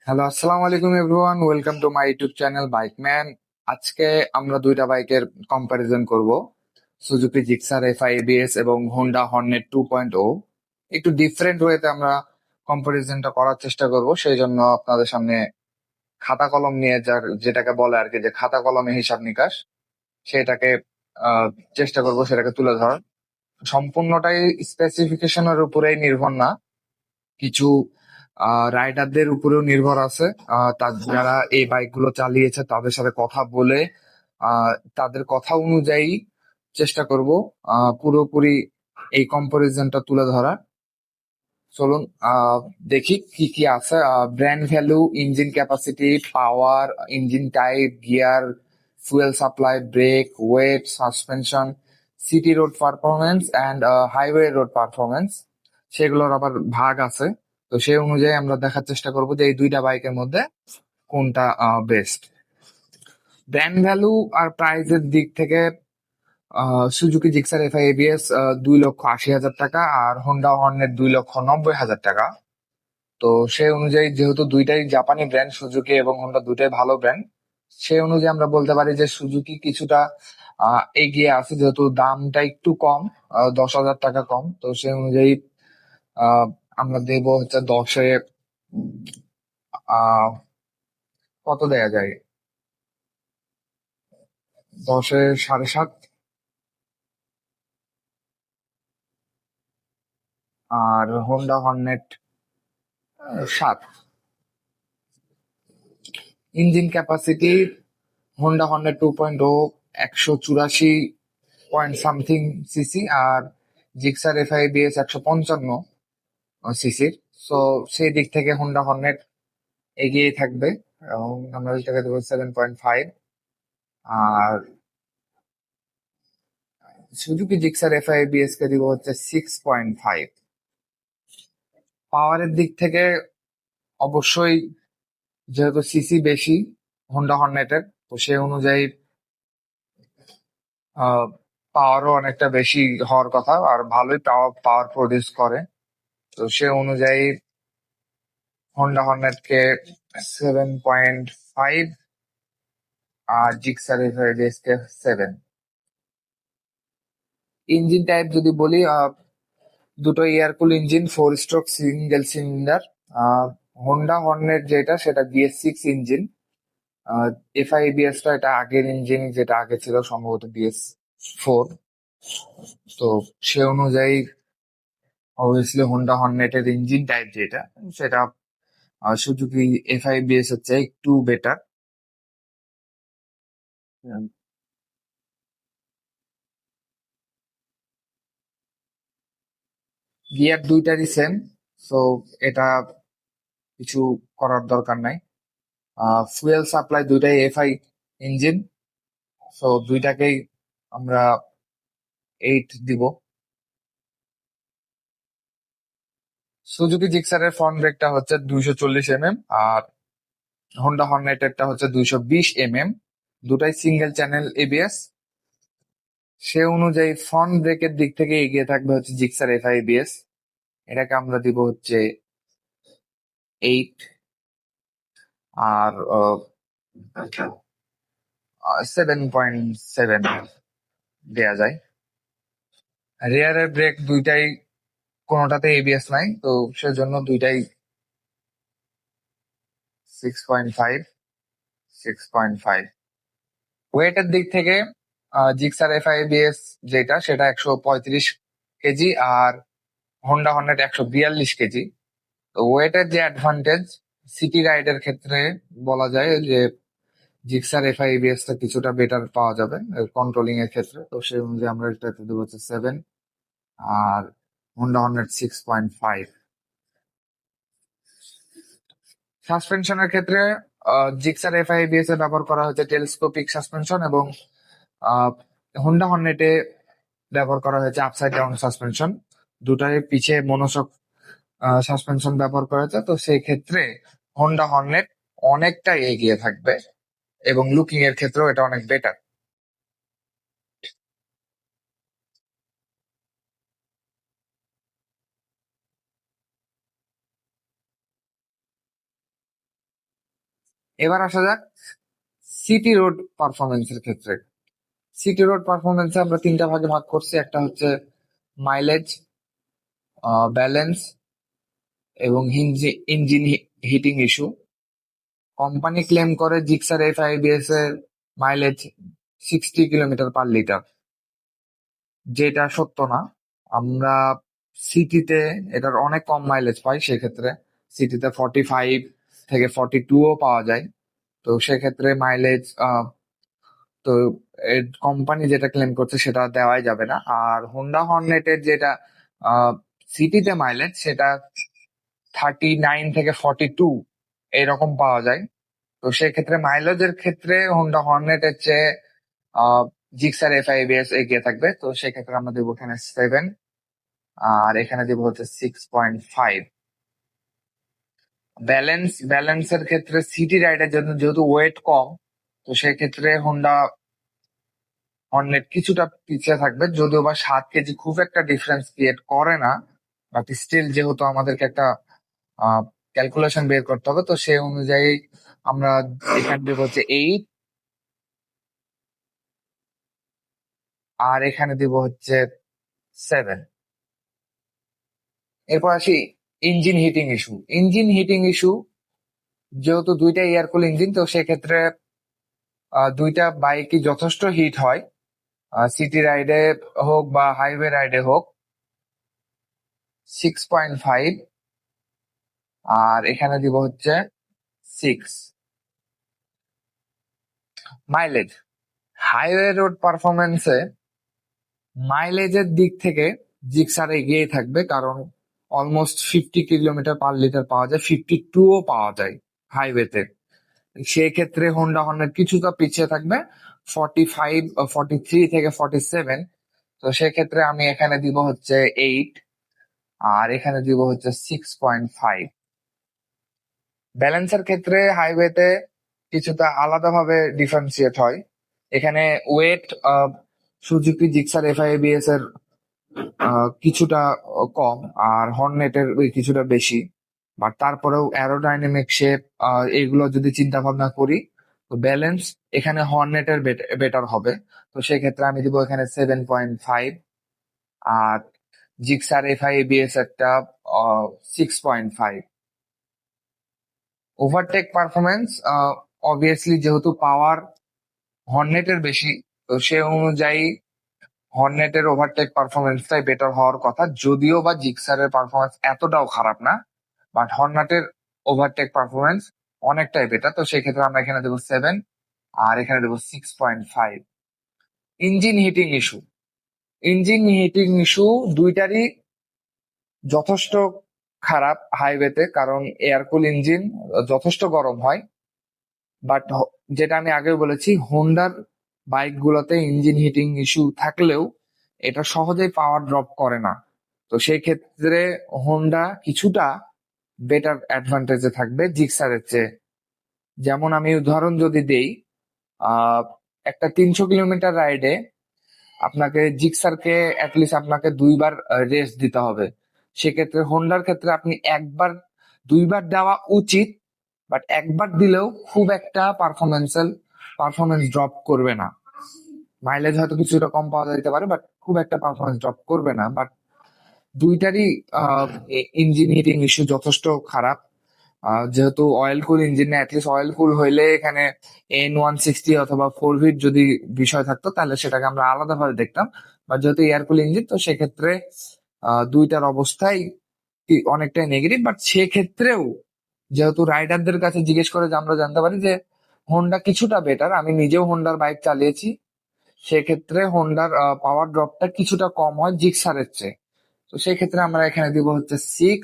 Hello, আসসালামু আলাইকুম everyone. Welcome to my YouTube channel Bikeman. আজকে আমরা দুইটা বাইকের কম্পারিজন করব, সুজুকি জিক্সার এফআই এবিএস এবং হোন্ডা হর্নেট 2.0। একটু ডিফারেন্ট ওয়েতে আমরা কম্পারিজনটা করার চেষ্টা করব, সেই জন্য আপনাদের সামনে খাতা কলম নিয়ে, যেটাকে বলে আর কি, যে খাতা কলমে হিসাব নিকাশ, সেটাকে আহ, চেষ্টা করব সেটাকে তুলে ধরার। সম্পূর্ণটাই স্পেসিফিকেশনের উপরেই নির্ভর না, কিছু রাইডারদের উপরেও নির্ভর আছে। যারা এই বাইক গুলো চালিয়েছে তাদের সাথে কথা বলে আহ, তাদের কথা অনুযায়ী চেষ্টা করব পুরোপুরি এই কম্পারিজনটা তুলে ধরা। চলুন দেখি কি কি আছে। Brand value, engine capacity, power, engine type, gear, fuel supply, brake, weight, suspension, city road performance and highway road performance, সেগুলোর আবার ভাগ আছে। তো সেই অনুযায়ী আমরা দেখার চেষ্টা করব যে এই দুইটা বাইকের মধ্যে কোনটা বেস্ট। ব্র্যান্ড ভ্যালু আর প্রাইসের দিক থেকে সুজুকি জিক্সার এফআই এবিএস 2,80,000 টাকা আর হোন্ডা হর্নেট 2,90,000 টাকা। তো সেই অনুযায়ী, যেহেতু দুইটাই জাপানি ব্র্যান্ড, সুজুকি এবং হোন্ডা দুইটাই ভালো ব্র্যান্ড, সেই অনুযায়ী আমরা বলতে পারি যে সুজুকি কিছুটা এগিয়ে আছে, যেহেতু দামটা একটু কম, 10,000 টাকা কম। তো সেই অনুযায়ী আহ আমরা দেবো হচ্ছে 10-এ আহ কত দেয়া যায়, 10-এ 7.5। আর Honda Hornet 7। Engine capacity, Honda Hornet 2.0 184 point something CC, আর জিক্সার এফআইবিএস 155 সিসির। সো সেই দিক থেকে হোন্ডা হর্নেট এগিয়ে থাকবে, এবং আমরা এটাকে দেবো 7.5। আর সুজুকি জিক্সার এফআইবিএস কে দিব হচ্ছে 6.5। পাওয়ারের দিক থেকে অবশ্যই, যেহেতু সিসি বেশি হোন্ডা হর্নেটের, তো সেই অনুযায়ী পাওয়ারও অনেকটা বেশি হওয়ার কথা, আর ভালোই পাওয়ার প্রডিউস করে। তো সে অনুযায়ী হোন্ডা হর্নেট কে 7.5, আর জিক্সার এফআইডিএস কে 7। ইঞ্জিন টাইপ যদি বলি, দুটো এয়ার কুল engine, 4 stroke single cylinder. Honda Hornet যেটা, সেটা বিএস 6 ইঞ্জিন। এফআইবিএস টা এটা আগের ইঞ্জিন, যেটা আগে ছিল সম্ভবত BS 4। তো সে অনুযায়ী অবভিয়াসলি হোন্ডা হর্নেটের ইঞ্জিন টাইপ যেটা, সেটা সুজুকি এফআইবিএস হচ্ছে একটু বেটার। গিয়ার দুইটারই সেম, সো এটা কিছু করার দরকার নাই। ফুয়েল সাপ্লাই দুইটাই এফআই ইঞ্জিন, সো দুইটাকেই আমরা 8 দিব। সুজুকি জিক্সারের ফ্রন্ট ব্রেকটা হচ্ছে 240 mm, আর হোন্ডা হর্নেটেরটা হচ্ছে 220 mm। দুটাই সিঙ্গেল চ্যানেল এবিএস। সে অনুযায়ী ফ্রন্ট ব্রেকের দিক থেকে এগিয়ে থাকবে হচ্ছে জিক্সার এফআইবিএস। এটাকে আমরা দিব হচ্ছে 8। আর 7.7 দেয়া যায়। রিয়ারের ব্রেক দুইটাই, কোনোটাতে এবিএস নাই, তো সেজন্য দুইটাই 6.5। 6.5 ওয়েটের দিক থেকে জিক্সার এফআইবিএস যেটা, সেটা 135 কেজি, আর হোন্ডা হর্নেট 142 কেজি। তো ওয়েটের যে অ্যাডভান্টেজ সিটি রাইডের ক্ষেত্রে বলা যায় যে জিক্সার এফআইবিএস টা কিছুটা বেটার পাওয়া যাবে কন্ট্রোলিং এর ক্ষেত্রে। তো সেই অনুযায়ী আমরা এটাতে দেবো হচ্ছে 7। আর হোন্ডা হর্নেট 6.5। সাসপেনশনের ক্ষেত্রে জিক্সার এফআইবিএস এ ব্যবহার করা হয়েছে টেলিস্কোপিক সাসপেনশন, এবং হোন্ডা হর্নেটে ব্যবহার করা হয়েছে আপসাইড ডাউন সাসপেনশন। দুটাই পিছে মনোশক সাসপেনশন ব্যবহার করা হয়েছে। তো সেই ক্ষেত্রে হোন্ডা হর্নেট অনেকটাই এগিয়ে থাকবে, এবং লুকিং এর ক্ষেত্রেও এটা অনেক বেটার। এবার আসা যাক সিটি রোড পারফরমেন্সের ক্ষেত্রে। সিটি রোড পারফরমেন্সে আমরা তিনটা ভাগে ভাগ করছি, একটা হচ্ছে মাইলেজ, ব্যালেন্স এবং engine heating issue. Company claim করে জিক্সার এফআইবিএস এর মাইলেজ 60 কিলোমিটার/লিটার, যেটা সত্য না। আমরা সিটিতে এটার অনেক কম মাইলেজ পাই, সেক্ষেত্রে সিটিতে 45 থেকে 42ও পাওয়া যায়। তো সেক্ষেত্রে মাইলেজ তো কোম্পানি যেটা ক্লেম করছে সেটা দেওয়াই যাবে না। আর হোন্ডা হর্নেটের যেটা সিটিতে মাইলেজ, সেটা 39 থেকে 42 এরকম পাওয়া যায়। তো সেক্ষেত্রে মাইলেজের ক্ষেত্রে হোন্ডা হর্নেটের চেয়ে জিক্সার এফআইবিএস এগিয়ে থাকবে। তো সেক্ষেত্রে আমরা দেবো এখানে 7, আর এখানে দেবো হচ্ছে 6.5। ব্যালেন্সের ক্ষেত্রে সিটি রাইডের জন্য যেহেতু ওয়েট কম, তো সেক্ষেত্রে হোন্ডা হর্নেট কিছুটা পিছিয়ে থাকবে, যদিও বা 7 কেজি খুব একটা ডিফারেন্স ক্রিয়েট করে না। বাট স্টিল যেহেতু আমাদেরকে একটা ক্যালকুলেশন বের করতে হবে, তো সেই অনুযায়ী আমরা এখানে দেবো হচ্ছে 8, আর এখানে দিব হচ্ছে 7। এরপর আসি ইঞ্জিন হিটিং ইস্যু। যেহেতু দুইটা এয়ার কুল ইঞ্জিন, তো সেক্ষেত্রে দুইটা বাইকই যথেষ্ট হিট হয়, সিটি রাইডে হোক বা হাইওয়ে রাইডে হোক। 6.5, আর এখানে দিব হচ্ছে 6। মাইলেজ, হাইওয়ে রোড পারফরমেন্সে মাইলেজের দিক থেকে জিক্সার এগিয়ে থাকবে, কারণ অলমোস্ট 50 কিলোমিটার/লিটার পাওয়া যায়, 52ও পাওয়া যায় হাইওয়েতে। সেক্ষেত্রে হোন্ডা হর্নেট কিছুটা পিছিয়ে থাকবে, 45, 43 থেকে 47। তো সেক্ষেত্রে আমি এখানে দিব হচ্ছে 8, আর এখানে দিব হচ্ছে 6.5। ব্যালেন্সের ক্ষেত্রে হাইওয়েতে কিছুটা আলাদাভাবে ডিফারেন্সিয়েট হয়। এখানে ওয়েট সুজুকি জিক্সার এফআইবিএস এর কিছুটা কম, আর হর্নেটের কিছুটা বেশি। বাট তারপরেও অ্যারোডাইনামিক শেপ এগুলো যদি চিন্তা ভাবনা করি, তো ব্যালেন্স এখানে হর্নেটের বেটার হবে। তো সেক্ষেত্রে আমি দিব এখানে 7.5, আর জিক্সার এফআইবিএস একটা 6.5। ওভারটেক পারফরমেন্স, অবভিয়াসলি যেহেতু পাওয়ার হর্নেটের বেশি, তো সে অনুযায়ী হর্নেটের ওভারটেক পারফরমেন্সটাই বেটার হওয়ার কথা, যদিও বা জিক্সারের পারফরমেন্স এতটাও খারাপ না। বাট হর্নেটের ওভারটেক পারফরমেন্স অনেকটাই বেটার। তো সেক্ষেত্রে আমরা এখানে দেবো 7, আর এখানে দেবো 6.5। ইঞ্জিন হিটিং ইস্যু দুইটারই যথেষ্ট খারাপ হাইওয়েতে, কারণ এয়ারকুল ইঞ্জিন যথেষ্ট গরম হয়। বাট যেটা আমি আগেও বলেছি, হোন্ডার বাইক গুলোতে ইঞ্জিন হিটিং ইস্যু থাকলেও এটা সহজেই পাওয়ার ড্রপ করে না। তো সেই ক্ষেত্রে হোন্ডা কিছুটা বেটার অ্যাডভান্টেজে থাকবে জিক্সারের চেয়ে। যেমন আমি উদাহরণ যদি দেই, আহ একটা 300 কিলোমিটার রাইডে আপনাকে জিক্সারকে অ্যাটলিস্ট আপনাকে 2বার রেস্ট দিতে হবে। সেক্ষেত্রে হোন্ডার ক্ষেত্রে আপনি একবার 2বার দেওয়া উচিত, বাট একবার দিলেও খুব একটা পারফরমেন্স ড্রপ করবে না। মাইলেজ হয়তো কিছুটা কম পাওয়া যেতে পারে, বাট খুব একটা পারফরমেন্স ড্রপ করবে না। বাট দুইটারই ইঞ্জিন হিটিং ইস্যু যথেষ্ট খারাপ। যেহেতু অয়েল কুল ইঞ্জিন না, অ্যাটলিস্ট অয়েল কুল হইলে এখানে N160 অথবা 4V যদি বিষয় থাকতো, তাহলে সেটাকে আমরা আলাদাভাবে দেখতাম। বা যেহেতু এয়ার কুল ইঞ্জিন, তো সেক্ষেত্রে দুইটার অবস্থাই অনেকটাই নেগেটিভ। বাট সেক্ষেত্রেও যেহেতু রাইডারদের কাছে জিজ্ঞেস করে যে আমরা জানতে পারি যে হোন্ডা কিছুটা বেটার, আমি নিজেও হোন্ডার বাইক চালিয়েছি, সেক্ষেত্রে হোন্ডার পাওয়ার ড্রপটা কিছুটা কম হয় জিক্সারের চেয়ে। তো সেক্ষেত্রে আমরা এখানে দিব হচ্ছে 6,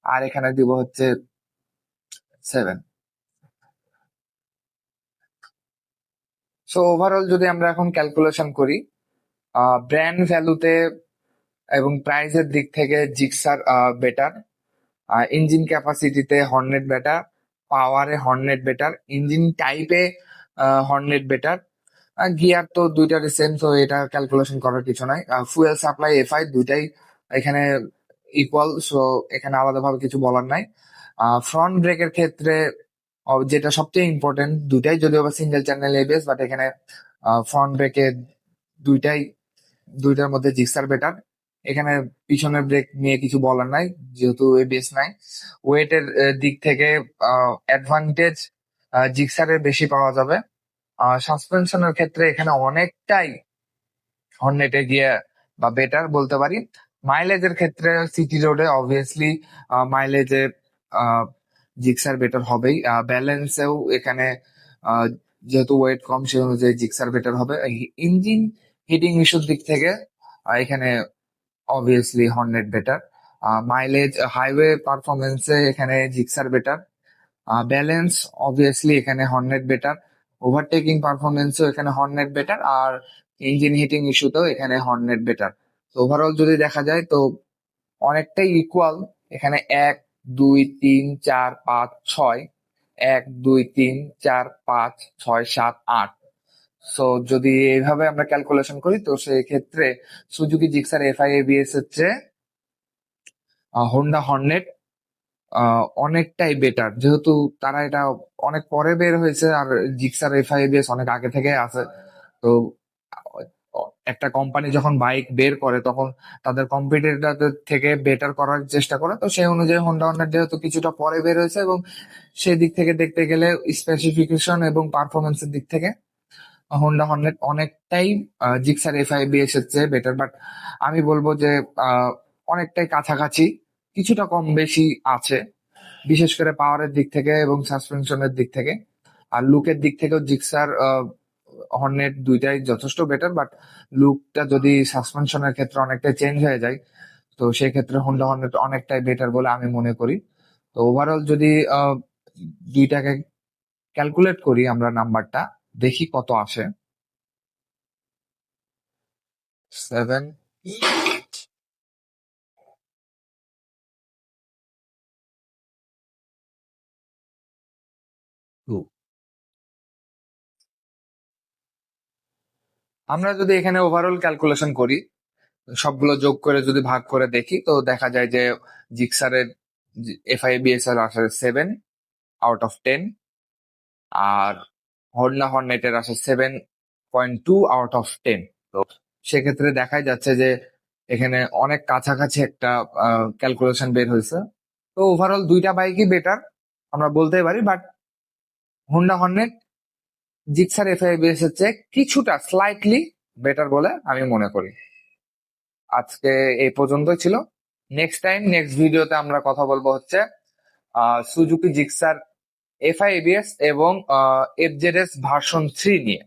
আর এখানে দিব হচ্ছে 7। সো ওভারঅল যদি আমরা এখন ক্যালকুলেশন করি, ব্র্যান্ড ভ্যালুতে এবং প্রাইসের দিক থেকে জিক্সার বেটার, ইঞ্জিন ক্যাপাসিটিতে হর্নেট বেটার, পাওয়ারে হর্নেট বেটার, ইঞ্জিন টাইপে হর্নেট বেটার। গিয়ার তো দুইটারই সেম, তো এটা ক্যালকুলেশন করার কিছু নাই। ফুয়েল সাপ্লাই এফআই দুইটাই এখানে ইকুয়াল, সো এখানে আলাদাভাবে কিছু বলার নাই। ফ্রন্ট ব্রেকের ক্ষেত্রে যেটা সবচেয়ে ইম্পর্টেন্ট, দুইটাই যদিও বা সিঙ্গেল চ্যানেল এবিএস, বাট এখানে ফ্রন্ট ব্রেকে দুইটাই, দুইটার মধ্যে জিক্সার বেটার। এখানে পিছনের ব্রেক নিয়ে কিছু বলার নাই, যেহেতু এবিএস নাই। ওয়েটের দিক থেকে অ্যাডভান্টেজ জিক্সারের বেশি পাওয়া যাবে। সাসপেনশনের ক্ষেত্রে এখানে অনেকটাই হর্নেটে গিয়ে বা বেটার বলতে পারি। মাইলেজের ক্ষেত্রে সিটি রোডে অবভিয়াসলি মাইলেজে জিক্সার বেটার হবেই। ব্যালেন্সেও এখানে আহ, যেহেতু ওয়েট কম সে অনুযায়ী জিক্সার বেটার হবে। ইঞ্জিন হিটিং ইস্যুর দিক থেকে এখানে obviously Hornet better. Mileage, highway পারফরমেন্সে এখানে জিক্সার বেটার। ব্যালেন্স অবভিয়াসলি এখানে হর্নেট বেটার। ওভারটেকিং পারফরমেন্সও এখানে হর্নেট বেটার। আর ইঞ্জিন হিটিং ইস্যুতেও এখানে হর্নেট বেটার। তো ওভারঅল যদি দেখা যায় তো অনেকটাই ইকুয়াল। এখানে 1 2 3 4 5 6, 1 2 3 4 5 6 7 8। সো যদি এইভাবে আমরা ক্যালকুলেশন করি তো সেই ক্ষেত্রে সুজুকি জিক্সার এফআই এবিএস হচ্ছে হোন্ডা হর্নেট অনেকটাই বেটার, যেহেতু তারা এটা অনেক পরে বের হয়েছে আর জিক্সার এফআইবিএস অনেক আগে থেকে আছে। তো একটা কোম্পানি যখন বাইক বের করে তখন তাদের কম্পিটিটরদের থেকে বেটার করার চেষ্টা করে। তো সেই অনুযায়ী হোন্ডা হর্নেট যেহেতু কিছুটা পরে বের হয়েছে, এবং সেই দিক থেকে দেখতে গেলে স্পেসিফিকেশন এবং পারফরমেন্সের দিক থেকে হোন্ডা হর্নেট অনেকটাই জিক্সার এফআইবিএস এর চেয়ে বেটার। বাট আমি বলবো যে অনেকটাই কাছাকাছি, কিছুটা কম বেশি আছে, বিশেষ করে পাওয়ারের দিক থেকে এবং সাসপেনশনের দিক থেকে। আর লুকের দিক থেকেও জিক্সার হর্নেট দুইটাই যথেষ্ট বেটার। বাট লুকটা যদি সাসপেনশনের ক্ষেত্রে অনেকটাই চেঞ্জ হয়ে যায় তো সেই ক্ষেত্রে হোন্ডা হর্নেট অনেকটাই বেটার বলে আমি মনে করি। তো ওভারঅল যদি দুইটাকে ক্যালকুলেট করি আমরা, নাম্বারটা দেখি কত আসে। 7 2। আমরা যদি এখানে ওভারঅল ক্যালকুলেশন করি, সবগুলো যোগ করে যদি ভাগ করে দেখি তো দেখা যায় যে জিক্সারের এফআইবিএস এর আসে 7 আউট অফ 10, আর হোন্ডা হর্নেটের আসে 7.2 আউট অফ 10। তো সেক্ষেত্রে দেখাই যাচ্ছে যে এখানে অনেক কাছাকাছি একটা ক্যালকুলেশন বের হয়েছে। তো ওভারঅল দুইটা বাইকই বেটার আমরা বলতেই পারি, but Honda Hornet Gixxer FIBS এর চেয়ে কিছুটা স্লাইটলি বেটার বলে আমি মনে করি। আজকে এই পর্যন্তই ছিল। নেক্সট ভিডিওতে আমরা কথা বলবো হচ্ছে সুজুকি জিক্সার এফআই এবিএস এবং এফজেডএস ভার্সন 3 নিয়ে।